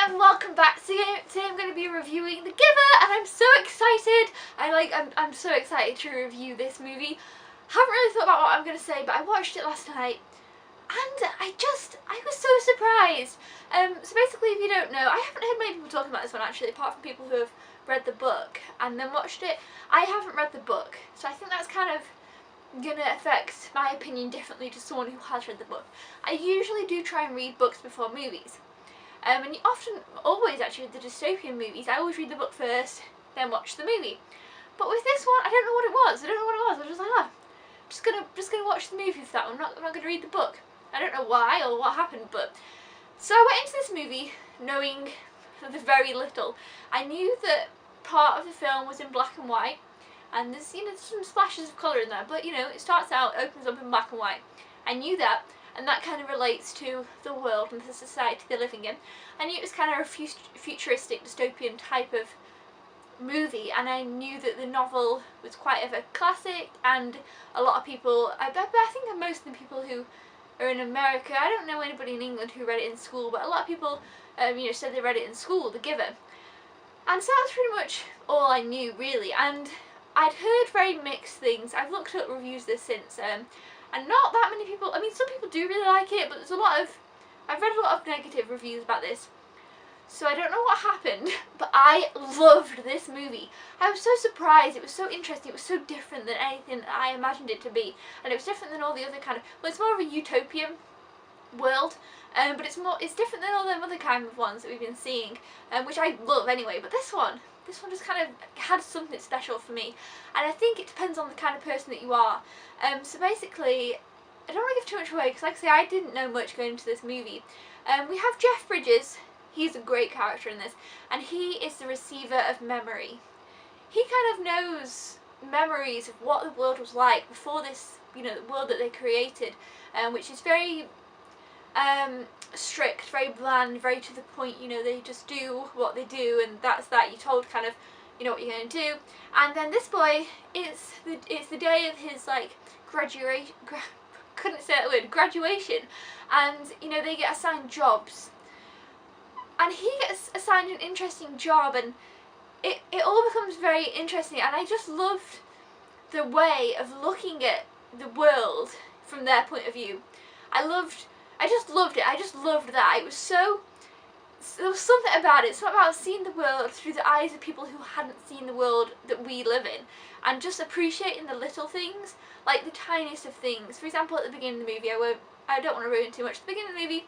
and welcome back. Today I'm going to be reviewing The Giver, and I'm so excited. I'm so excited to review this movie. Haven't really thought about what I'm going to say, but I watched it last night, and I was so surprised. So basically, if you don't know, I haven't heard many people talking about this one actually, apart from people who have read the book and then watched it. I haven't read the book, so I think that's kind of going to affect my opinion differently to someone who has read the book. I usually do try and read books before movies. And you always actually, with the dystopian movies, I always read the book first, then watch the movie. But with this one, I don't know what it was. I was just like, oh, I'm just gonna watch the movie for that one. I'm not gonna read the book. I don't know why or what happened, but so I went into this movie knowing the very little. I knew that part of the film was in black and white, and there's some splashes of colour in there, but it starts out, opens up in black and white. I knew that. And that kind of relates to the world and the society they're living in. I knew it was kind of a futuristic, dystopian type of movie, and I knew that the novel was quite of a classic, and a lot of people, I think most of the people who are in America, I don't know anybody in England who read it in school, but a lot of people said they read it in school, The Giver. And so that's pretty much all I knew, really, and I'd heard very mixed things. I've looked up reviews of this since, and not that many people, I mean, some people do really like it, but I've read a lot of negative reviews about this. So I don't know what happened, but I loved this movie. I was so surprised. It was so interesting. It was so different than anything that I imagined it to be. And it was different than all the other kind of, well, it's more of a utopian world, but it's different than all them other kind of ones that we've been seeing, which I love anyway. But this one just kind of had something special for me, and I think it depends on the kind of person that you are. So basically, I don't want to give too much away, because like I say, I didn't know much going into this movie. We have Jeff Bridges. He's a great character in this, and he is the receiver of memory. He kind of knows memories of what the world was like before this, the world that they created, which is very strict, very bland, very to the point. They just do what they do, and that's that. You're told kind of, what you're going to do. And then this boy, it's the day of his graduation, and they get assigned jobs, and he gets assigned an interesting job, and it all becomes very interesting. And I just loved the way of looking at the world from their point of view. I just loved it. I just loved that. There was something about it. It's not about seeing the world through the eyes of people who hadn't seen the world that we live in, and just appreciating the little things, like the tiniest of things. For example, at the beginning of the movie, I don't want to ruin too much. At the beginning of the movie,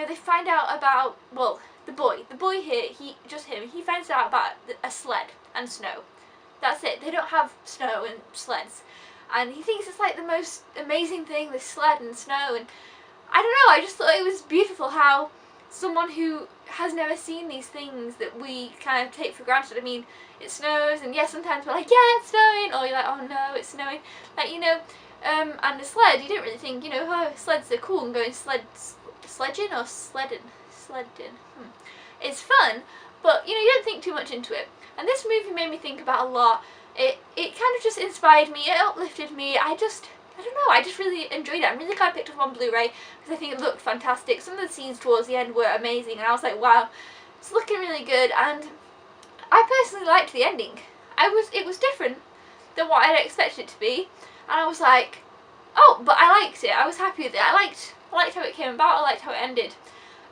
they find out about, well, the boy here, he finds out about a sled and snow. That's it. They don't have snow and sleds, and he thinks it's like the most amazing thing, this sled and snow. And I don't know, I just thought it was beautiful how someone who has never seen these things that we kind of take for granted. I mean, it snows, and yes, sometimes we're like, yeah, it's snowing, or you're like, oh no, it's snowing, and the sled, you don't really think, oh, sleds are cool, and going sledging. It's fun, but you don't think too much into it. And this movie made me think about a lot. It kind of just inspired me, it uplifted me. I don't know, I just really enjoyed it. I'm really glad I picked up on Blu-ray, because I think it looked fantastic. Some of the scenes towards the end were amazing, and I was like, wow, it's looking really good. And I personally liked the ending. It was different than what I'd expected it to be, and I was like, oh, but I liked it. I was happy with it. I liked how it came about. I liked how it ended.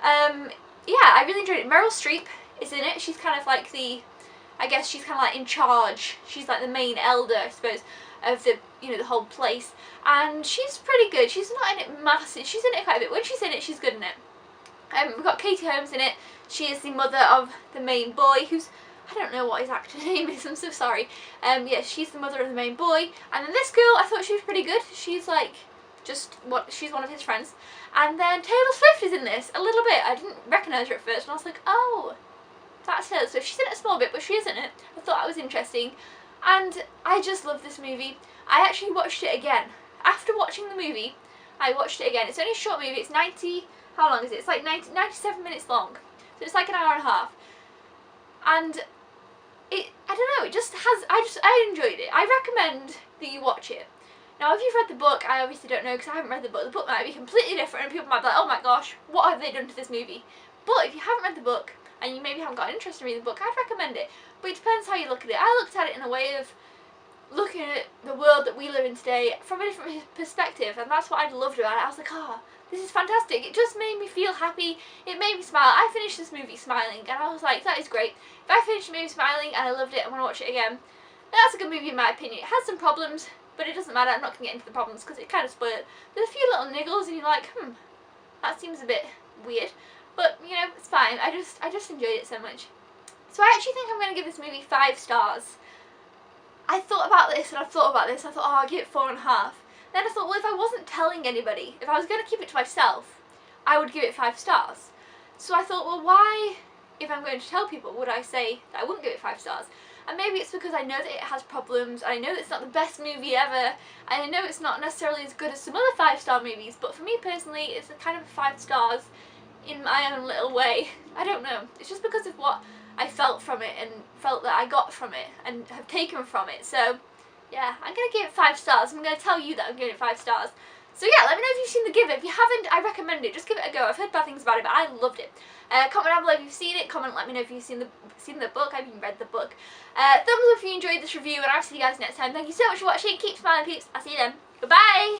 Yeah, I really enjoyed it. Meryl Streep is in it. She's kind of like she's kind of like in charge. She's like the main elder, I suppose, of the the whole place, and she's pretty good. She's not in it massive. She's in it quite a bit. When she's in it, she's good in it. We've got Katie Holmes in it. She is the mother of the main boy, who's, I don't know what his actor name is, I'm so sorry. Yeah, she's the mother of the main boy. And then this girl, I thought she was pretty good. She's she's one of his friends. And then Taylor Swift is in this a little bit. I didn't recognise her at first, and I was like, oh, that's Taylor Swift. She's in it a small bit, but she is in it. I thought that was interesting. And I just love this movie. I actually watched it again. After watching the movie, I watched it again. It's only a short movie. It's 90, how long is it? It's like 97 minutes long. So it's like an hour and a half. And I don't know, it just has, I enjoyed it. I recommend that you watch it. Now, if you've read the book, I obviously don't know because I haven't read the book. The book might be completely different, and people might be like, oh my gosh, what have they done to this movie? But if you haven't read the book, and you maybe haven't got an interest in reading the book, I'd recommend it. But it depends how you look at it. I looked at it in a way of looking at the world that we live in today from a different perspective, and that's what I loved about it. I was like, oh, this is fantastic. It just made me feel happy. It made me smile. I finished this movie smiling, and I was like, that is great. If I finished the movie smiling and I loved it, I want to watch it again. That's a good movie in my opinion. It has some problems, but it doesn't matter. I'm not going to get into the problems because it kind of spoiled. There's a few little niggles, and you're like, that seems a bit weird. But, you know, it's fine. I just enjoyed it so much. So I actually think I'm going to give this movie 5 stars. I thought about this and I thought about this. I thought, oh, I'll give it 4.5. Then I thought, well, if I wasn't telling anybody, if I was going to keep it to myself, I would give it 5 stars. So I thought, well, why, if I'm going to tell people, would I say that I wouldn't give it 5 stars? And maybe it's because I know that it has problems, and I know that it's not the best movie ever, and I know it's not necessarily as good as some other 5-star movies, but for me personally, it's a kind of 5 stars in my own little way. I don't know. It's just because of what I felt from it and felt that I got from it and have taken from it. So yeah, I'm going to give it 5 stars. I'm going to tell you that I'm giving it 5 stars. So yeah, let me know if you've seen The Giver. If you haven't, I recommend it. Just give it a go. I've heard bad things about it, but I loved it. Comment down below if you've seen it. Comment, let me know if you've seen the book. I've even read the book. Thumbs up if you enjoyed this review, and I'll see you guys next time. Thank you so much for watching. Keep smiling, peeps. I'll see you then. Goodbye.